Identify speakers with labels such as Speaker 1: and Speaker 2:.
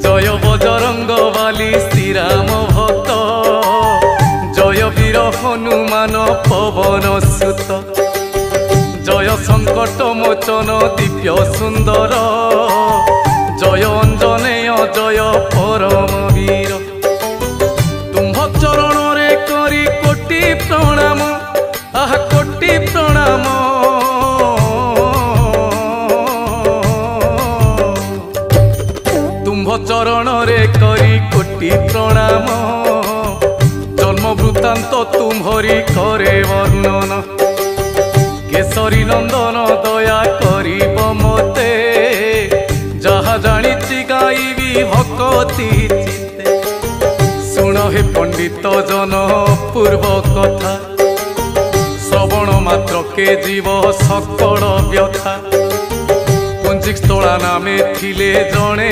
Speaker 1: जय बजरंग बाली श्रीराम भक्त जय वीर हनुमान पवन सुत जय संकट मोचन दिव्य सुंदर जय अंजनेय जय परम वीर तुम्भ चरण रे करी कोटि प्रणाम आह कोटि प्रणाम तुम्भ चरण रे करी कोटि प्रणाम जन्म वृत्तांत तुम्हरी करे वर्णन केसरी नंदन दया करिब मते जहा जानिछि गाइबी भक्ति चित्ते सुन हे पंडित जन पूर्व कथा श्रवण मात्र के जीव सकल व्यथा पुंजिक स्थला नामे थिले जणे।